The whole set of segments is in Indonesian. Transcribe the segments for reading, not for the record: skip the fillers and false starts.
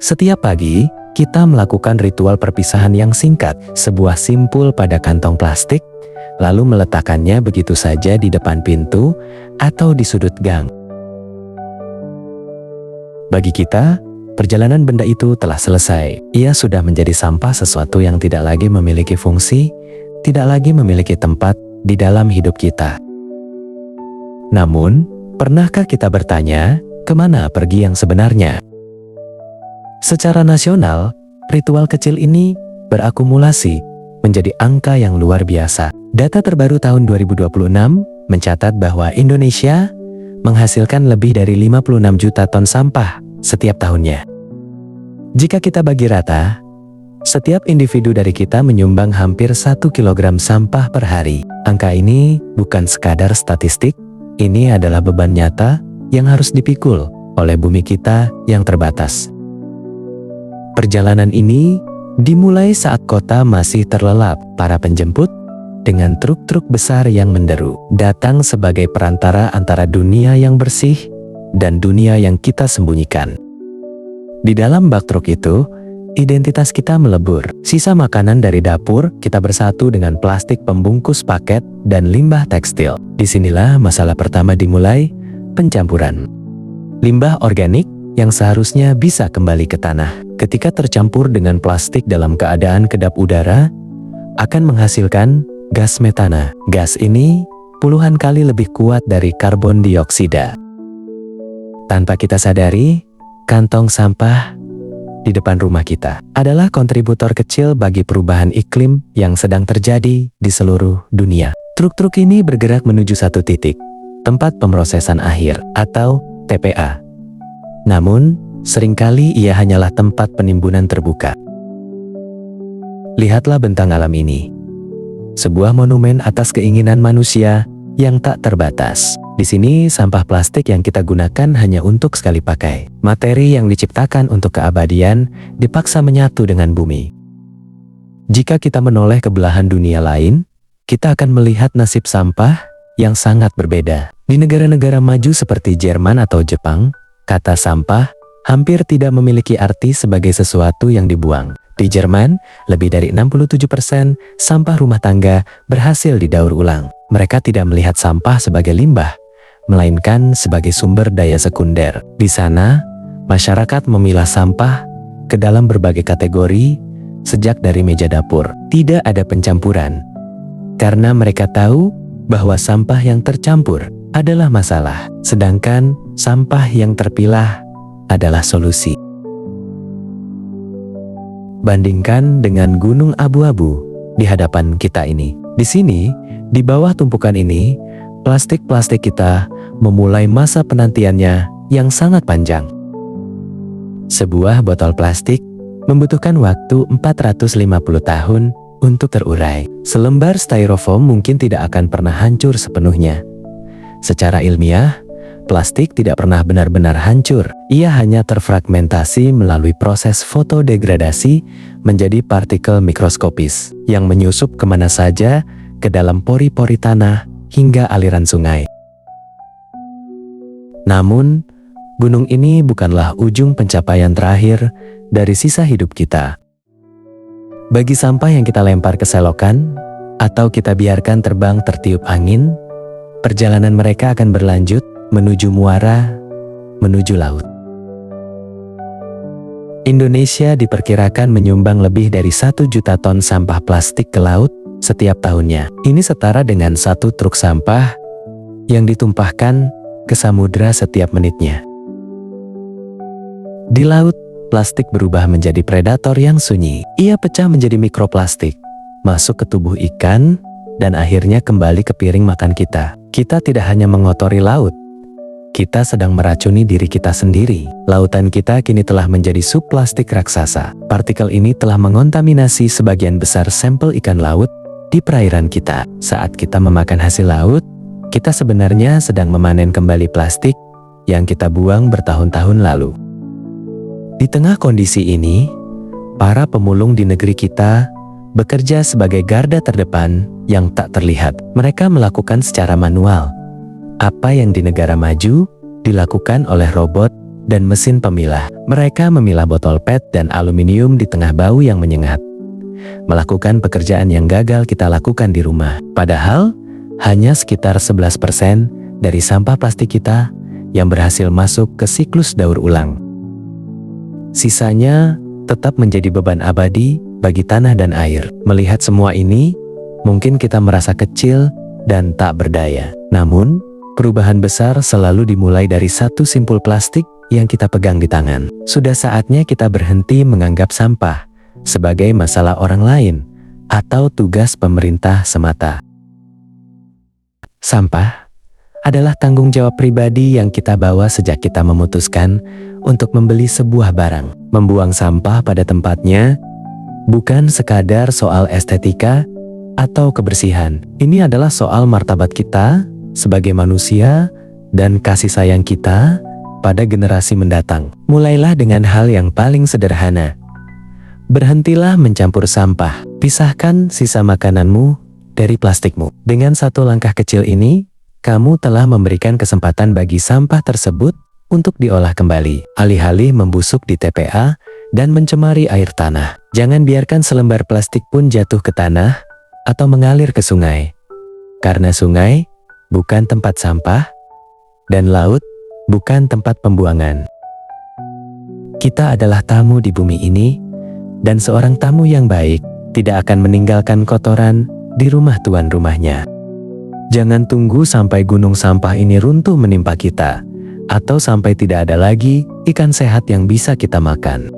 Setiap pagi, kita melakukan ritual perpisahan yang singkat, sebuah simpul pada kantong plastik, lalu meletakkannya begitu saja di depan pintu atau di sudut gang. Bagi kita, perjalanan benda itu telah selesai. Ia sudah menjadi sampah, sesuatu yang tidak lagi memiliki fungsi, tidak lagi memiliki tempat di dalam hidup kita. Namun, pernahkah kita bertanya, kemana pergi yang sebenarnya? Secara nasional, ritual kecil ini berakumulasi menjadi angka yang luar biasa. Data terbaru tahun 2026 mencatat bahwa Indonesia menghasilkan lebih dari 56 juta ton sampah setiap tahunnya. Jika kita bagi rata, setiap individu dari kita menyumbang hampir 1 kilogram sampah per hari. Angka ini bukan sekadar statistik, ini adalah beban nyata yang harus dipikul oleh bumi kita yang terbatas. Perjalanan ini dimulai saat kota masih terlelap. Para penjemput dengan truk-truk besar yang menderu datang sebagai perantara antara dunia yang bersih dan dunia yang kita sembunyikan. Di dalam bak truk itu, identitas kita melebur. Sisa makanan dari dapur kita bersatu dengan plastik pembungkus paket dan limbah tekstil. Disinilah masalah pertama dimulai, pencampuran. Limbah organik yang seharusnya bisa kembali ke tanah, ketika tercampur dengan plastik dalam keadaan kedap udara, akan menghasilkan gas metana. Gas ini puluhan kali lebih kuat dari karbon dioksida. Tanpa kita sadari, kantong sampah di depan rumah kita adalah kontributor kecil bagi perubahan iklim yang sedang terjadi di seluruh dunia. Truk-truk ini bergerak menuju satu titik, tempat pemrosesan akhir atau TPA. Namun, seringkali ia hanyalah tempat penimbunan terbuka. Lihatlah bentang alam ini. Sebuah monumen atas keinginan manusia yang tak terbatas. Di sini sampah plastik yang kita gunakan hanya untuk sekali pakai. Materi yang diciptakan untuk keabadian dipaksa menyatu dengan bumi. Jika kita menoleh ke belahan dunia lain, kita akan melihat nasib sampah yang sangat berbeda. Di negara-negara maju seperti Jerman atau Jepang, kata sampah hampir tidak memiliki arti sebagai sesuatu yang dibuang. Di Jerman, lebih dari 67% sampah rumah tangga berhasil didaur ulang. Mereka tidak melihat sampah sebagai limbah, melainkan sebagai sumber daya sekunder. Di sana, masyarakat memilah sampah ke dalam berbagai kategori sejak dari meja dapur. Tidak ada pencampuran, karena mereka tahu bahwa sampah yang tercampur adalah masalah, sedangkan sampah yang terpilah adalah solusi. Bandingkan dengan gunung abu-abu di hadapan kita ini. Di sini, di bawah tumpukan ini, plastik-plastik kita memulai masa penantiannya yang sangat panjang. Sebuah botol plastik membutuhkan waktu 450 tahun untuk terurai. Selembar styrofoam mungkin tidak akan pernah hancur sepenuhnya. Secara ilmiah, plastik tidak pernah benar-benar hancur. Ia hanya terfragmentasi melalui proses fotodegradasi menjadi partikel mikroskopis yang menyusup kemana saja ke dalam pori-pori tanah hingga aliran sungai. Namun, gunung ini bukanlah ujung pencapaian terakhir dari sisa hidup kita. Bagi sampah yang kita lempar ke selokan atau kita biarkan terbang tertiup angin, perjalanan mereka akan berlanjut menuju muara, menuju laut. Indonesia diperkirakan menyumbang lebih dari 1 juta ton sampah plastik ke laut setiap tahunnya. Ini setara dengan 1 truk sampah yang ditumpahkan ke samudra setiap menitnya. Di laut, plastik berubah menjadi predator yang sunyi. Ia pecah menjadi mikroplastik, masuk ke tubuh ikan, dan akhirnya kembali ke piring makan kita. Kita tidak hanya mengotori laut, kita sedang meracuni diri kita sendiri. Lautan kita kini telah menjadi subplastik raksasa. Partikel ini telah mengontaminasi sebagian besar sampel ikan laut di perairan kita. Saat kita memakan hasil laut, kita sebenarnya sedang memanen kembali plastik yang kita buang bertahun-tahun lalu. Di tengah kondisi ini, para pemulung di negeri kita bekerja sebagai garda terdepan yang tak terlihat. Mereka melakukan secara manual apa yang di negara maju dilakukan oleh robot dan mesin pemilah. Mereka memilah botol PET dan aluminium di tengah bau yang menyengat. Melakukan pekerjaan yang gagal kita lakukan di rumah. Padahal, hanya sekitar 11% dari sampah plastik kita yang berhasil masuk ke siklus daur ulang. Sisanya tetap menjadi beban abadi bagi tanah dan air. Melihat semua ini, mungkin kita merasa kecil dan tak berdaya. Namun, perubahan besar selalu dimulai dari satu simpul plastik yang kita pegang di tangan. Sudah saatnya kita berhenti menganggap sampah sebagai masalah orang lain atau tugas pemerintah semata. Sampah adalah tanggung jawab pribadi yang kita bawa sejak kita memutuskan untuk membeli sebuah barang. Membuang sampah pada tempatnya bukan sekadar soal estetika atau kebersihan. Ini adalah soal martabat kita sebagai manusia dan kasih sayang kita pada generasi mendatang. Mulailah dengan hal yang paling sederhana. Berhentilah mencampur sampah. Pisahkan sisa makananmu dari plastikmu. Dengan satu langkah kecil ini, kamu telah memberikan kesempatan bagi sampah tersebut untuk diolah kembali, alih-alih membusuk di TPA dan mencemari air tanah. Jangan biarkan selembar plastik pun jatuh ke tanah atau mengalir ke sungai. Karena sungai bukan tempat sampah dan laut bukan tempat pembuangan. Kita adalah tamu di bumi ini, dan seorang tamu yang baik tidak akan meninggalkan kotoran di rumah tuan rumahnya. Jangan tunggu sampai gunung sampah ini runtuh menimpa kita, atau sampai tidak ada lagi ikan sehat yang bisa kita makan.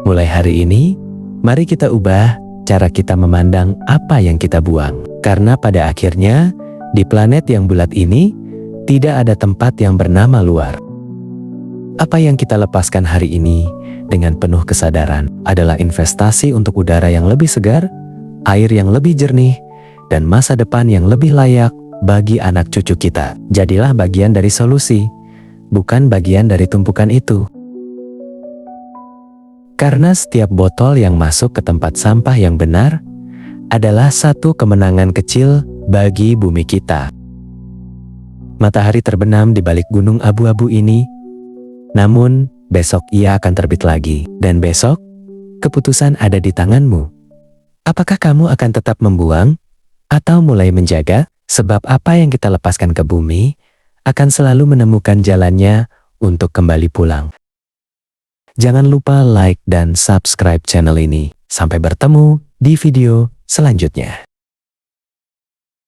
Mulai hari ini, mari kita ubah cara kita memandang apa yang kita buang. Karena pada akhirnya, di planet yang bulat ini, tidak ada tempat yang bernama luar. Apa yang kita lepaskan hari ini dengan penuh kesadaran adalah investasi untuk udara yang lebih segar, air yang lebih jernih, dan masa depan yang lebih layak bagi anak cucu kita. Jadilah bagian dari solusi, bukan bagian dari tumpukan itu. Karena setiap botol yang masuk ke tempat sampah yang benar adalah satu kemenangan kecil bagi bumi kita. Matahari terbenam di balik gunung abu-abu ini, namun besok ia akan terbit lagi. Dan besok, keputusan ada di tanganmu. Apakah kamu akan tetap membuang atau mulai menjaga? Sebab apa yang kita lepaskan ke bumi akan selalu menemukan jalannya untuk kembali pulang. Jangan lupa like dan subscribe channel ini. Sampai bertemu di video selanjutnya.